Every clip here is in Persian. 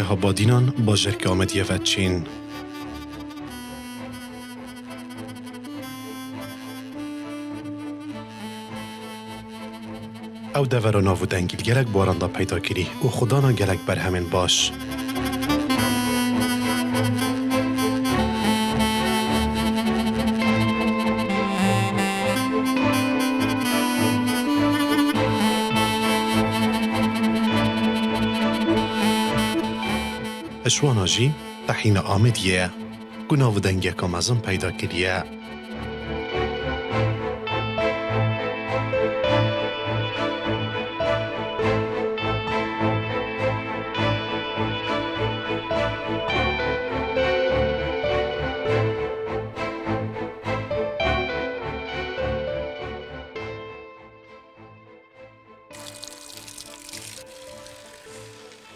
ها بادینان با جرک آمدیه و چین. او دور ناو دنگیل گلک باراندا پیدا کری و خدانا گلک بر همین باش. اشوانا جی تحین آمدیه گناو دنگی کامازم پیدا کریه.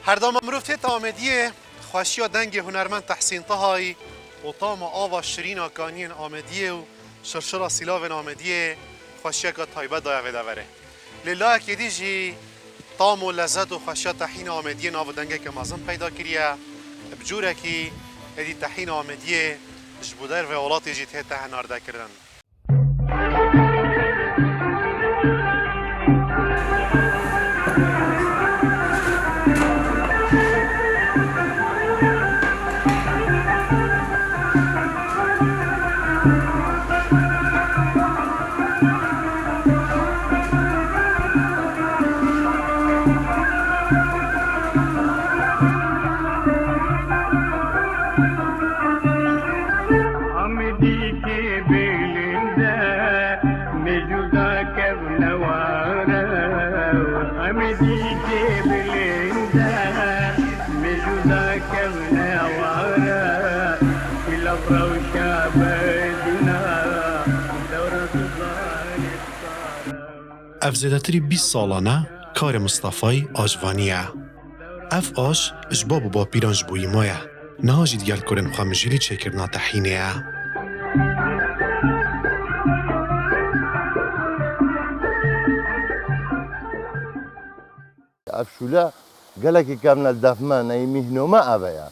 هر دام مروفت آمدیه خوشی دنگ هنرمند تحسین طهایی و طام آوا شیرین آکانین آمدیه و شرشرا سیلاو آمدیه خوشی که تایبه دایه ودوره لیلا اکیدی جی طام و لذت و خوشی تحین آمدیه ناو دنگه که مازم پیدا کریه بجوره که ادی تحین آمدیه جبودر و اولاتی جی ته هنارده کردن. افزدتری 20 سالانه کار مصطفی آجوانیه. اف آش اجباب با پیرانج بوی مایه. نهاجید گل کرن خامجیلی چکرنا تحینیه. افشولا قالك كامل دفمان اي مهنوما ابيا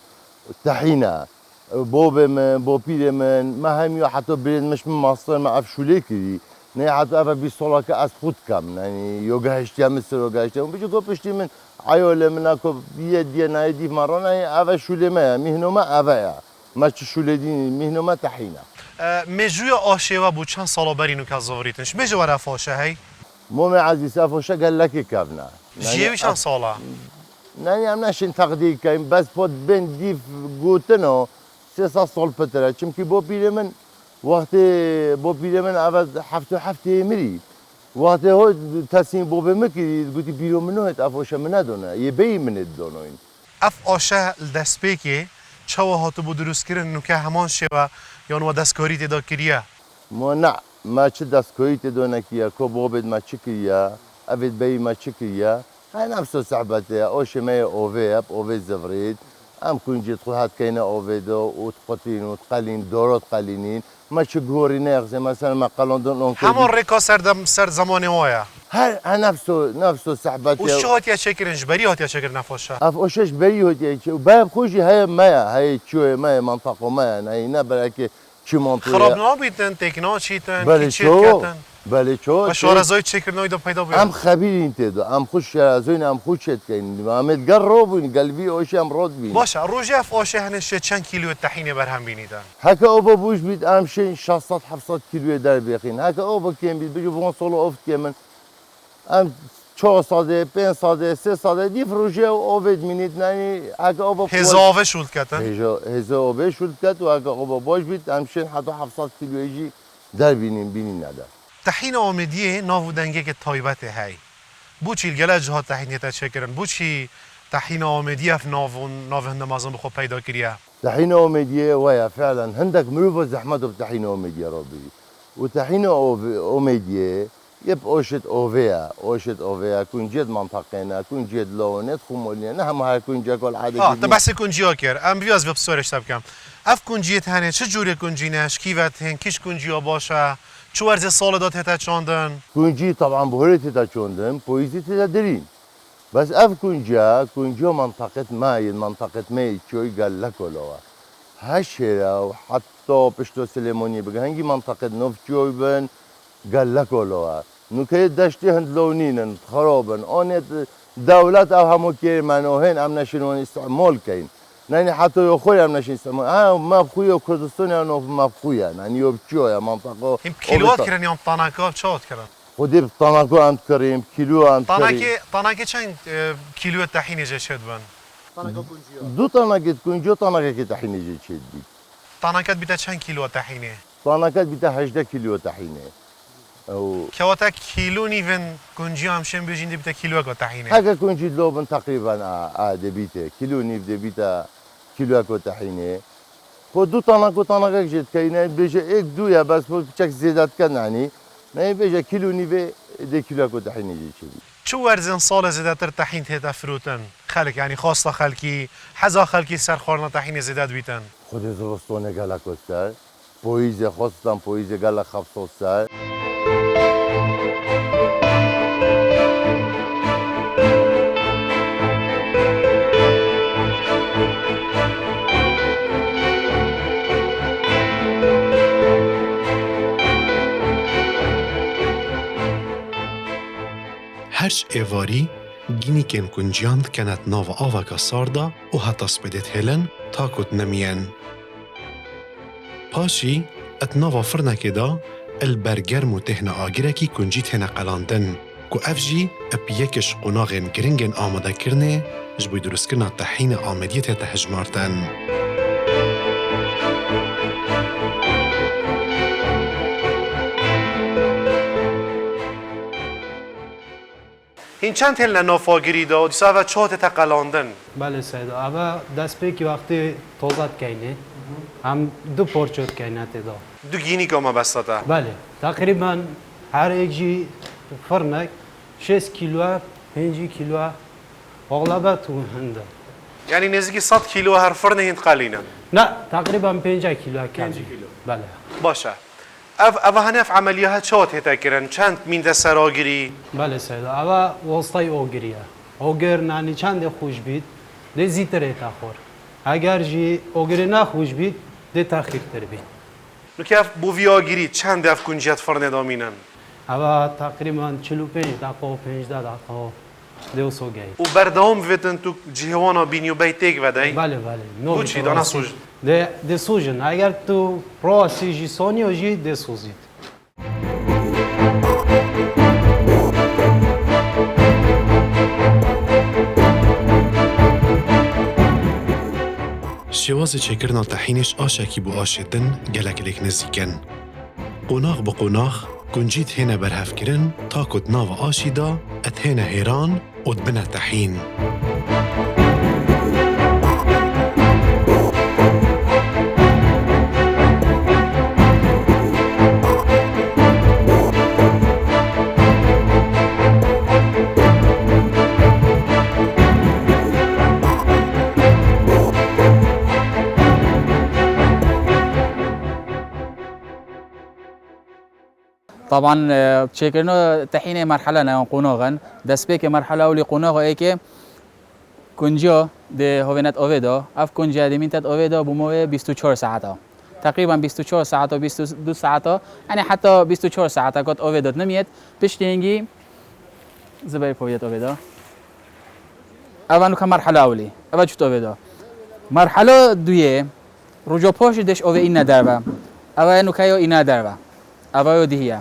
تحينا بوب من بوبيل من ما هم حتى بريد مش من مصر ما افشولي كذي نه حتى افا بيصولا كاس خود كم يعني يوغا هشتيا مصر يوغا هشتيا بيجي قبشتي من عيول من اكو بيدي نايدي مرانا افا شولي ما مهنوما ابيا ما تشولي دي مهنوما تحينا مجوی آشیوه بود چند سالا برینو که زاوریتنش مجوی رفاشه هی؟ مومي عزيز افوشا قال لك كابنا جیوی چند سالا؟ نه هم نشین تقدیر کنیم بس پود بین دیف گوتنو 300 سال پتره چون با پیر من وقتی اول هفته میری وقتی ها تصمیم با بمکرید گویی بیرون منو هت افوشه من ندونه یه بی من دونوین اف آشه دست پیکی چه هاتو بود درست کردن نو که همان شوا یا نو دستکاری تدا کریه؟ ما چه دستکاری تدا نکیه که بابد ما چه کریه افید بی ما چه کریه هاي نفسه صعبته أوش ما أوفي زفريد أم كنجي تخوات كينا أوفيدو وتقطين وتقلين دورات قلينين ما شجوري ناغزي مثلا ما قالون دون همون ريكا سر زمان وايا هاي نفسه صعبته وش هات شكل جبري هات شكل نفوشة أف أوشش بري هات وباب خوشي هاي مايا هاي شو مايا منطقة مايا هاي نبرك شو منطقة خرابنا بيتن تكنا شيتن بله شو بله چو و شارزای چکر نویدا پیدا بیاد ام خبیر این تدو ام خوش شارزوین ام خوش شد کن محمد قربون قلبی اوش ام رد بین باشه روجف آشه هنش چند کیلو طحینه برهم بینیدن هکا اوبا بوش بید ام شین 600 700 کیلو در بیخین هکا اوبا کم بید بجو وان سال افت کمن ام 400 500 300 دیف روجه اوبد مینید نه هکا اوبا هزاوه شولد کتن هزاوه شولد کت و هکا اوبا باش بید ام شین حتی 700 کیلو جی در بینین نده طحین آمدیه ناو دنگه که تایبت هی بو چی الگله جهات طحینه تا چکرن بو چی طحین آمدیه في ناو هنده مازن بخو پیدا کریه طحين أوميديا ويا فعلا هندك مروفة زحمته بطحين أوميديا ربي وطحين أوميديا يب أوشت أوفيا كون جد منطقينا كون جد لونت خمولينا نهم هاي كون جا كل عادة تا بحث کنجی کرد ام بیاز به سوالش تب کم اف کنجیت هنه چه جوری کنجینش کیوت هن کیش کنجیا باشه چه ورز سال داد هتا چاندن كونجي طبعا بهوري تتا چوندن بويزي تتا درين بس اف كونجا منطقة ماي منطقة ماي شوي قال لك ولا هالشيرة وحتى بشتو سليموني بقى هنجي منطقة نوف شوي بن قال لك ولا نوكي دشتي هند لونين خرابن أنت دولة أو همو كير منوهن أم نشنون استعمال كين يعني حتى يخوي أم نشين استعمال ما بخويا كردستان يعني ما بخويا يعني يبچويا منطقة هم کیلوات کردن یا تانکا چات کردن خودی تانکو اند کریم کیلو اند کریم تانکه چند کیلو طحینی جه شد بن دو تانکت کنجو تانکه طحینه جه چید بید تانکت بیت چند کیلو طحینه تانکت بیت 18 کیلو طحینه او که وقتا کیلو نیون کنجی همشن بیجین بیت کیلو کا طحینه اگه کنجی لوبن تقریبا عاده بیته کیلو نیو ده بیت کیلو کا طحینه خود دو تانکه جد کینه بیجه یک دویا بس چک زیادت کن یعنی نه بیجه کیلو نیو ده کیلو کا طحینه جه چید چو ورزن سال زیادتر طحین تهتا فروتن خلق یعنی خاصة خلقی حزا خلقی سر خورنا طحین زیادت بیتن خود زرستونه گلک وستر پویز خواستم پویز گلک خفص سر هرچ ایواری گینی کن کنجیاند کنت ناو آوکا ساردا و حتی سپیدت هلن تا کت نمین. پاشی ات ناو فرنکه دا البرگرم و تهن آگیره کی کنجیت هنه قلاندن که افجی اپ یکش قناغین گرنگین آماده کرنه جبوی درست کرنا تحین آمدیت تهجمارتن. این چند هل نافاگیری دا و دیسا و چهات تقلاندن بله سید اما دست پیکی وقتی توزد کینه هم دو پرچوت کینه دا دو گینی که ما بستاته بله تقریبا هر یک جی فرنک 6 کیلو 5 کیلو اغلبه تو هنده یعنی نزدیکی 100 کیلو هر فرن هند قلینه نه تقریبا 5 کیلو کم بله باشه اف هنف عملیه ها چهات هتا کرن چند مین دست سراگیری بله سید اما وسطای اوگریه اوگر نانی چند خوش بید ده زیتره تخور اگر جی اوگری نخوش بید ده تخیر تر بید نو که اف بویاگیری چند اف کنجیت فرن دامینن اما تقریبا 45 دقیقه و 15 دقیقه ده سوگی و بردام ویتن تو جهوانا بینیو بیتیک ودای بله بله بو چی دانا سوج ده سوژن اگر تو راسی جی سونیو جی ده سوزید شواز چکرنا تحینش آشکی بو آشدن گلک لیک نزیکن. قناغ بقناغ کنجیت هنه برهف کرن تا کت ناو آشیدا ات هنه هیران و دبنه تحین. طبعا تشيكرنو تحيني مرحلة نيون قنوغن دسبيك مرحلة أولي قنوغ ايكي كونجو دي هوينات اوفيدو اف كونجا دي مينتات اوفيدو بموه 24 ساعتا تقريبا 24 ساعتا 22 ساعتا يعني حتى 24 ساعتا كنت اوفيدو نميت بشتينجي زباي بويت اوفيدو اوانو كمرحلة أولي اوا جفت اوفيدو مرحلة دوية رجو پوش دش اوه این نداروا اوانو كايو این نداروا اوایو دیه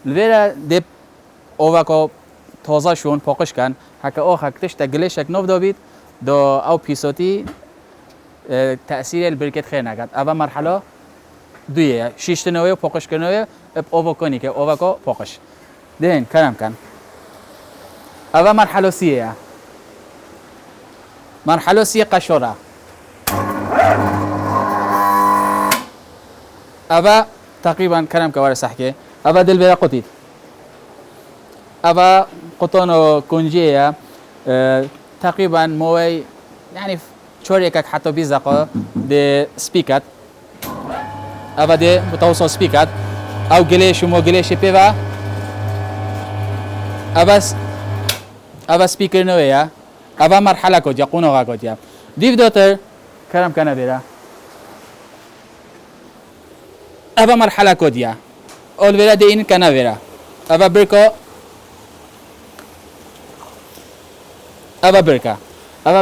لذا دب اوواکو تازه شون پاکش کن هک آخرش تگلش یک نو دابید دو او پیساتی تأثیر البرکت خیر نکرد. اول مرحله دویه شش تنوی پاکش کنوی اب اوواکنی که اوواکو پاکش دین کارم کن. اول مرحله سیه مرحله سیه قشره اول تقريبا كلام كوارث صحكي أبا دل بلا قطيت أبا قطن كونجية تقريبا موي يعني شوريكك حتى بيزاقة دي سبيكات أبا دي بتوصل سبيكات أو جليش ومو جليش بيفا أبا سبيكر نويا اول مرحله کد یا قوناغا کد یا دیو داتر کرم کنه بیره اول مرحله کد یا اول بیره دی این کنه بیره اول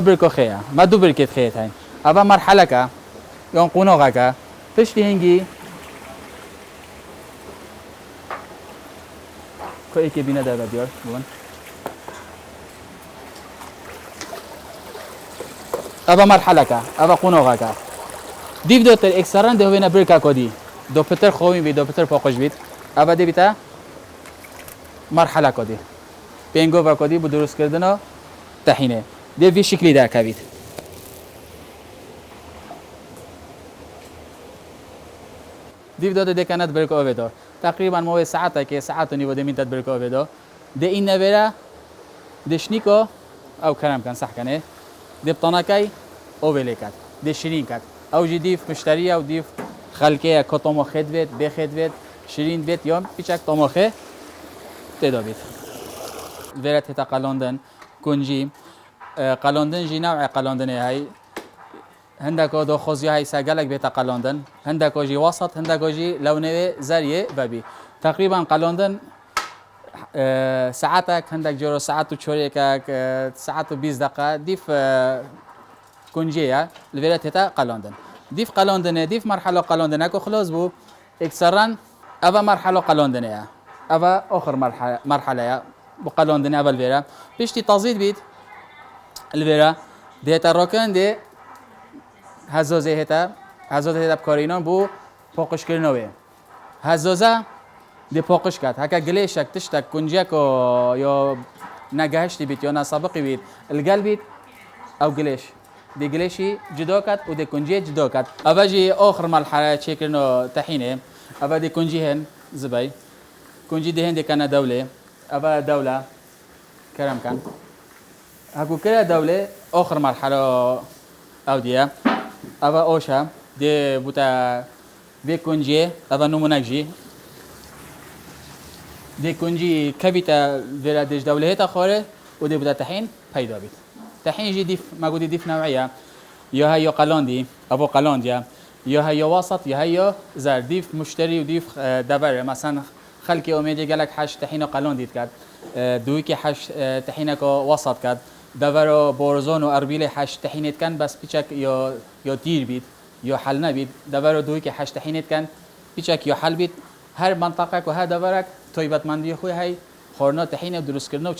برکا خیه ما دو برکت خیه تاین اول مرحله که یا قوناغا که پشتی هنگی که ایکی بینه داره بیار بگن اول مرحله که اول قوناغا که دیو دوتر اکسران ده هوینه برکا کدی دو پتر خویم بید دو پتر پاکش بید اول دی بیتا مرحله کدی پینگو و کدی بود درست کردن طحینه دی وی شکلی در کوید دیو داده دکانت برکو آویدار تقریبا ما ساعته که ساعت و نیو دمینتت برکو آویدار ده این نبره دشنیکو او کرم کن صح کنه ده بطانکای اویلی کد ده شیرین کد او جی دیف مشتری او دیف خلکه که طماخه دوید بخید دوید شیرین دوید یا پیچک طماخه تدا بید ویرت هتا قلاندن کنجی قلاندن جی نوع قلاندن های هندکو دو خوزی های سگلک بیت قلاندن هندکو جی وسط هندکو جی لونه زریه ببی تقریبا قلاندن ساعتك هندك جرو ساعت و چوری که ساعت و 20 دقیقه دیف کنجیه لویرت هتا قلاندن دیف قلاندنه دیف مرحله قلاندنه که خلاص بو اکثرا اول مرحله قلاندنه اول آخر مرحله بو قلاندنه اول ویرا پیشتی تزید بید الویرا دیتا راکن دی هزازه هتا بکارینان بو پاکش کردنوه هزازه دی پاکش کرد هکا گلیشک تشتک کنجیک یا نگهشتی بید یا نسابقی بید الگل بید او گلیش دی گلیشی جدا کرد و دی کنجی جدا کرد اول جی آخر مرحله چه کردنو طحینه اول دی کنجی هن زبای کنجی دی هن دی کنه دوله اول دوله کرم کن هکو کرده دوله آخر مرحله او دیه اول اوشه دی بوتا بی کنجی اول نمونک جی دی کنجی کبیتا ویرا دیش دوله تا خوره و دی بوتا طحین پیدا بید طحین جی دیف مگودی دیف نوعیه یا هیا قلاندی ابو قلاندیا یا هیا وسط یا هیا زر دیف مشتری و دیف دبره مثلا خلکی امیدی گلک 8 طحین قلاندید کرد دوی که 8 طحین که وسط کرد دبر بورزون و اربیل 8 طحینت کن بس پیچک یا دیر بید یا حل نبید دبر دوی که 8 طحینت کن پیچک یا حل بید هر منطقه که هر دبرک طیبت مندی خوی های خورنا طحین درست کردن و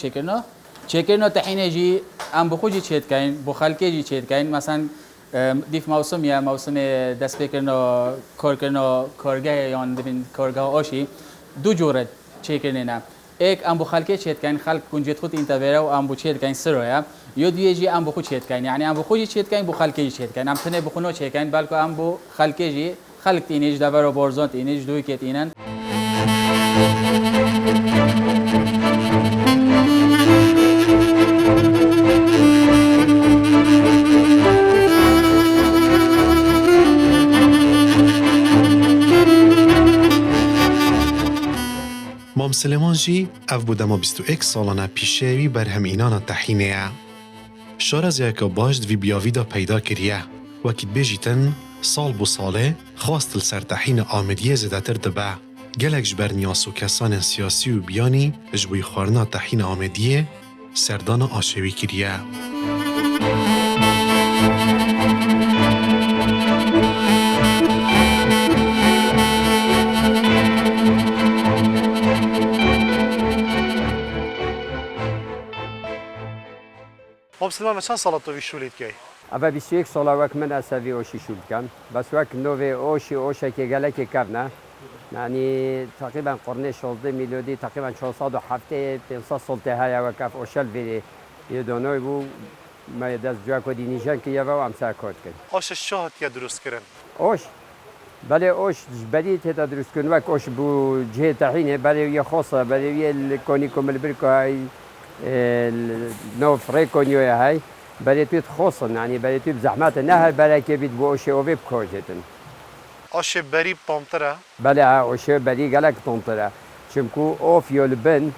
چه کردن طحین جی ام بخو جی چیت کین بو خلکی جی چیت کین مثلا دیف موسم یا موسم دست بکردن کار کردن کارگاه یا دبین کارگاه آشی دو جوره چه کردن ایک ام بو خلکی چیت کین خلق کنجیت خود این تبره و ام بو چیت کین سرویا یا دیگه جی ام بخو چیت کین یعنی ام بخو جی چیت کین بو خلکی جی چیت کین ام تنه بخو نو چیت کین بلکه ام بو خلکی جی خلق تینیج دبر و بارزان تینیج دوی کت اینن مام سلیمان جی اف بودما 21 سالانه پیشوی بر همینان طحینه شارزیا که باشد وی بیاویدا پیدا کریه وکید بیجیتن سال بو ساله خواست سر طحین آمدیه زدتر دبه گلک جبر نیاس و کسان سیاسی و بیانی جبوی خورنا طحین آمدیه سردان آشوی کریه مام سلمان چند سالت تو ویشولیت کی؟ اول 21 سال وقت من اسوی اوشی شول کم بس وقت نوی اوشی که گلکی کرنه یعنی تقریبا قرن 16 میلادی تقریبا 407 500 سال های وقت اوشل وی یه دانوی بو ما دست جا کدی نیشان که یه هم سر کار کرد آش شاه یا درست کردن اوش بله اوش بدی تا درست کن وقت اوش بو جه طحینه بله یه خاصه بله یه کنی کمل برکای نو فريكونيو هاي بديت خصن يعني بديت بزحمات انها بلاكي بيت بوشي وبيب كوجتن آش بری پامتره بلا اوشي بدي قالك طنطرا شمكو اوف يولبن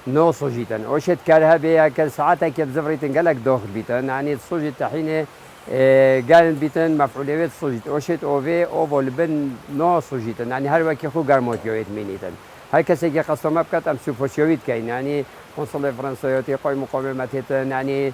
نو صوجيتن اوشت كارها بيا كساعتها كيف زفريتن قالك داخل بيتن يعني صوجي الطحينه قال بيتن مفعوليات صوجيت اوشت اوفي اوفول بن نو صوجيتن يعني هر وقت خو گرمات يويت مينيتن هر کسی که قسم بکات ام سوپوسیویت کین یعنی کنسول فرانسویاتی قای مقاومتیتن یعنی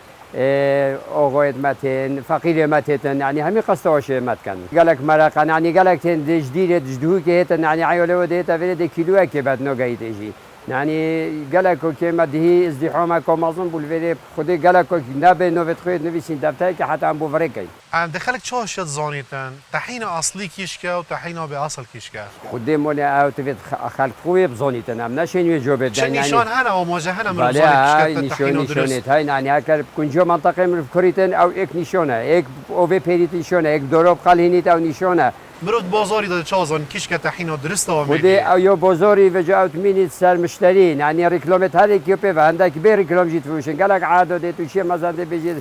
آقایت متن فقیر متن يعني همي قصواش متكن قالك مرقه يعني قالك تن جديد جدوه كه يعني عيوله وديت فريد كيلو كبد نو جاي تجي يعني قالك كي مده ازدحام كمازن بالفري خدي قالك نبي نو بتخيد نبي سين دفتر حتى ام بوفريكي عم دخلك شو هالشيء زانيتن طحينه اصلي كيشكا وطحينه باصل كيشكا خدي مولي او تفيد خلق خوي بزانيتن ام نشين يجوب يعني نشان انا ومواجهنا من بله زاني هاي كيشكا نشونت هاي يعني هكر كنجو منطقه من كوريتن او اك نشونه اك او في بيريت نشونه اك دروب قالينيت او نشونه مرود بازاری داده چازان کیشکا طحینه درست و خودی او یا بازاری و جا اوتمینیت سر مشترین یعنی رکلامت هر کی به هندک به رکلام جیت فروشن قالك عاده تو شی مثلا بيجي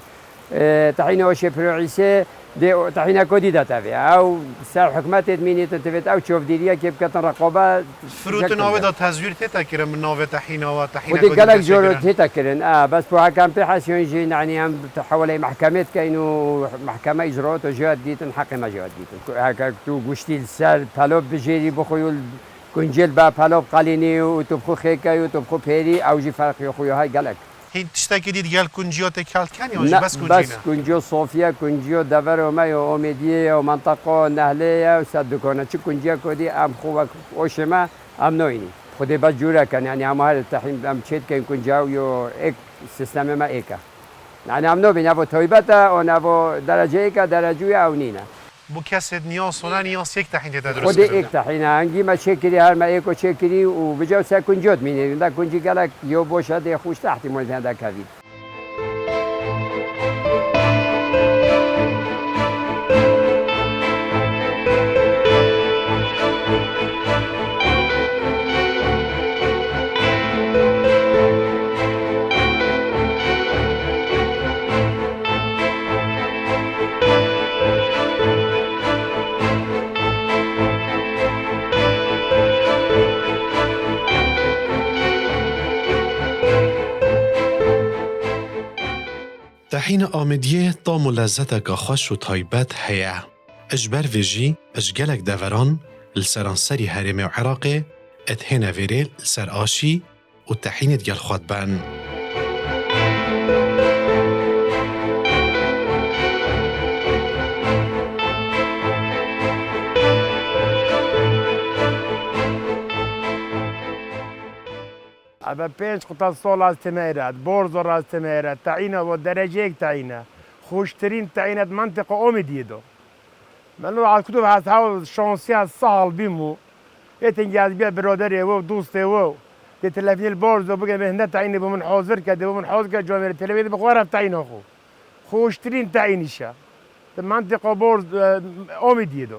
طحينه وشي بروعيسه دي طحينه كوديدا تافي او سر حكمت مينيت تفت او تشوف ديريا كيف كتن رقابه فروت ناوه دا تزویر تیتا کرن من ناوه طحینه و طحینه ودي قالك جورو تيتا كرن بس بو حكم بحث يجي يعني هم حوالي محكمات كاينو محكمه اجراءات وجهات ديتن حق ما جهات ديتن هكا تو غشتي السر طلب بجيري بخيول كنجل با طلب قاليني وتبخو خيكا وتبخو بيري او جي فرق يا خويا هاي قالك هین تشتاکی دید گل کنجیات کل کنی لا بس بس كنجو صوفيا كنجو دفر وما يو أميدية ومنطقة نهلية وصدقونا شو كنجيا كودي أم خوك وشما أم نويني خدي بس جورا كان يعني أم هذا التحين أم شيت كان كنجاو يو إك سيستم ما إيكا يعني أم نوبي نبو تويبتا أو نبو درجة إيكا درجوية أو نينا بو کسی نیاز و نیاز یک طحین تیتا درست خدي إيك تحين هنجي ما شكري هر ما إيكو شكري وبجاو سا كنجوت ميني دا كنجي قالك يو بوش هذا خوش تحت مولد هذا كافي طحين آمدية طعم لذتك خوش و تايبت هيا اجبر فيجي اجگلك دوران لسرانسري هرم وعراقي اتهنا فيريل لسر آشي و طحين ديال خواد بان أبا بينش قطع صول از تميرات بورزور از تميرات تعينة ودرجيك تعينة خوشترين تعينة منطقة أمديدو منو على كتب هاو شانسي الصهل بيمو يتنجاز بيا برادري و دوستي و دي تلفين البورزو بقى مهنة تعينة بمن حاضر كده بمن حاضر كده جوامير التلفين بخوارف تعينة أخو خوشترين تعينيشا منطقة بورز أمديدو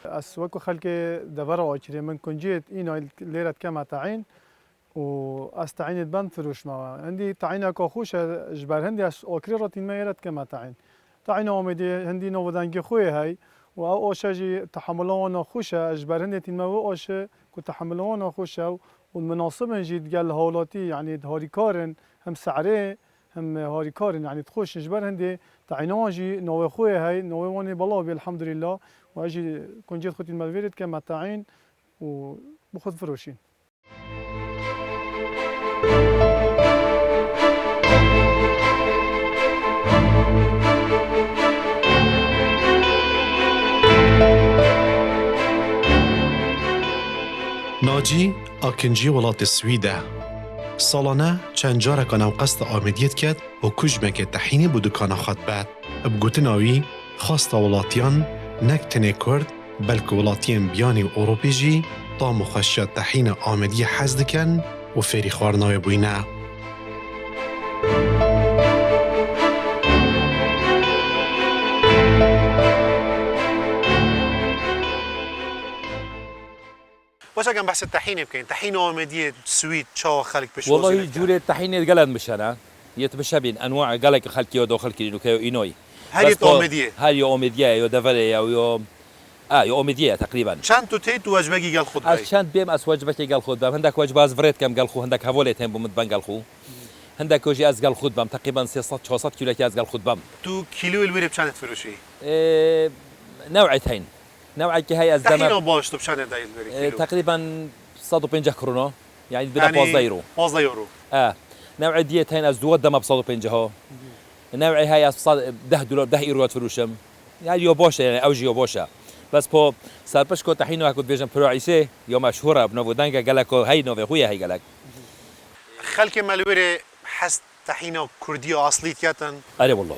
أسوأكو خلقي دبرة واشري من كنجيت إينا ليرة كما تعين واستعينت بند فروش ما عندي تعينة كخوش جبر هندي أكري رتين ما يرد كما تعين آمدي هندي نودانجي خوي هاي و آشجي تحملان خوش جبر هندي تين ما و آش كتحملان خوش والمناسب جد قال هولاتي يعني هاري كارن هم سعره هم هاري كارن يعني تخش جبر هندي تعيناجي نو خوي هاي نو واني بالله الحمد لله واجي كنجيت خوتي المدفيرت كما تعين وبخذ فروشين ناجي آكنجي ولات السويدة سالانه چند جاره کنم قصد آمدیت کد و کجمک تحینی بو دکانه خود بد بگوتناوی خواست ولاتیان نک تنه کرد بلکه ولاتیان بیانی و اوروپی جی تا مخشیات تحین آمدی حزد کن و فری خوارناوی بوینه باشه اگه بحث طحینه بکنین طحین آمدی سوید چا خلق بشه والله جوري الطحينة قلن مشانا يتمشابين انواع قالك خلكي ودو خلكي انو كيو اينوي هل آمدیه هل يو اوميديا يو دفري او يو یا امیدیه تقریبا چند تو تیت و وجبگی گل خود از چند بیم از وجبه گل خود بم هندک وجبه از ورد کم گل خو هندک حواله هم بمد بن گل خو هندک وجی از گل خود بم تقریبا 300 400 کیلو کی از گل خود بم تو کیلو الویره بچند فروشی؟ نوعتين نوع كهي تحينا الزمر باش تو بچند دایل بری کیلو؟ تقريبا 150 كرونو يعني بدا 15 يورو 15 یورو. نوع ديتين از دو دم ب 150 ها نوعي هاي از 10 دلار 10 يورو تفروشم يعني يو باشا يعني اوجي يو باشا بس بو سرپش کو تحينو هكو بيجن پروعيسه يا مشهوره بنو دنگا گلکو هاي نو خويا هاي گلک خلک ملویره حس تحینا کردی اصلی کتن. اري والله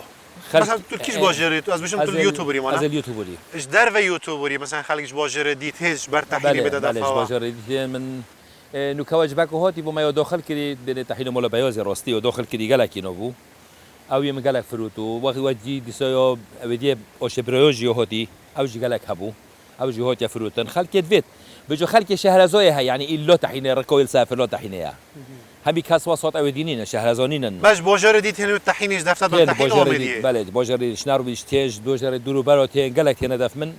مثلا ترکیش باجره تو از بشم تو یوتیوبری از مانا. اليوتيوبري ايش در و یوتیوبری مثلا خلکش باجره دیت هیچ بر تحینی بده بله دفعه. باجر من نو كواجبك هاتي بما يدخل كري بين تحين مولا بياز راستي وداخل كري قالك ينوبو او يم قالك فروتو واخي ودي ديسايو ودي اوش بريوجي هاتي او جي قالك هبو او جي هاتي فروتن خلك دفيت بجو خلك شهرزوي هي يعني الا تحين ركويل سافر لا تحينيا همي كاس وسط او دينين شهرزانين باش باجره دیت هنو تحینیش دفعه بر تحین آمدیه. بله باجر شنارو بيشتيج دوجر دورو براتين قالك هنا دف من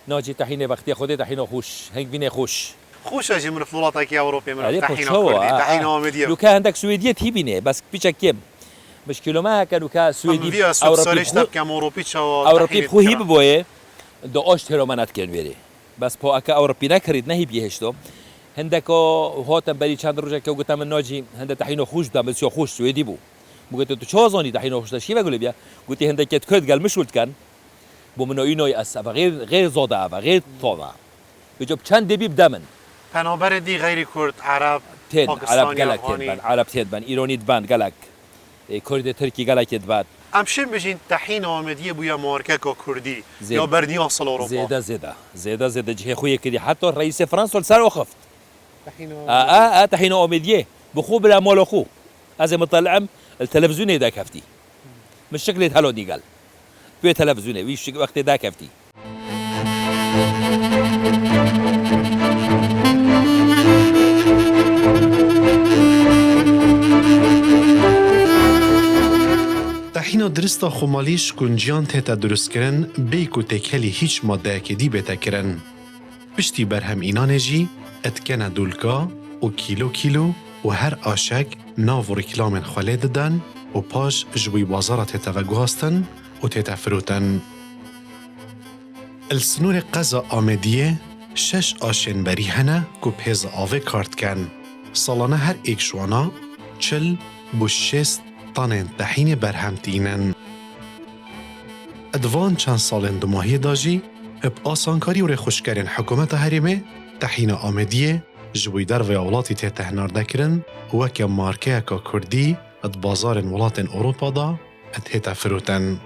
ناجي تحين وقتي خودي تحين خوش هنگ بين خوش خوش اجي من فلوطه کی اروپا من عليه تحین بوشوا، کردی تحین آمدیه. لو كان عندك سويدية تهيبينه بس بيشك كم مشكلة ما كانوا كسويدي ویدیو سوسیالیست کم اروپی چوا. أوروبي خو هيب بويه دو أشتروا منات كان ويري بس بو أكا أوروبي نكريد نهيب يهشتو هندكو هاتم بري چند روزه که گفتم ناجی هنده تحینو خوش بودم بسیار خوش سویدی بو گفت تو چه زانی تحینو خوش داشتی و گلی بیا گفتی هنده که کرد گل مشولت کن بو منو اینوی اس و غیر زاده و غیر طاوه بجوب چند دبی بدمن پنابر دی غیر کرد عرب تين عرب پاکستانی قالك افغانی. تين عرب تين بان ايراني بان قالك كرد تركي قالك بان امشین بجین تحین آمدیه بویا مارکه که کردی زين. یا بردی اصل اروپا. زيدا جهه خويا كدي حتى رئيس فرنسا سر وخفت تحین تحين اومديه بخو بلا مال اخو از مطلعم التلفزيون دا كفتي مش شكل هلو دي قال في تلفزيون ويش وقت دا كفتي تحینا درستا خمالیش کنجیان تیتا درست کرن بیکو تکهلی هیچ ماده که دی بیتا کرن. پشتی برهم اینانه جی اتکنه دولگا و کیلو و هر آشک ناو و رکلام خاله ددن و پاش جوی بازار تیتا و گوهستن و تیتا فروتن. السنور قضا آمدیه 6 آشن بری هنه که پیز آوه کارت کن. سالانه هر ایک شوانا 40 بو 6 طن تحین برهمتینن. ادوان چند سالن دو ماهی داجی اب آسانکاری و رخوشکرین حکومت هریمه تحین آمدیه جوی در و اولاتی تی تهنارده کرن و که مارکه که کردی اد بازار ولات اروپا دا اد هیتا فروتن.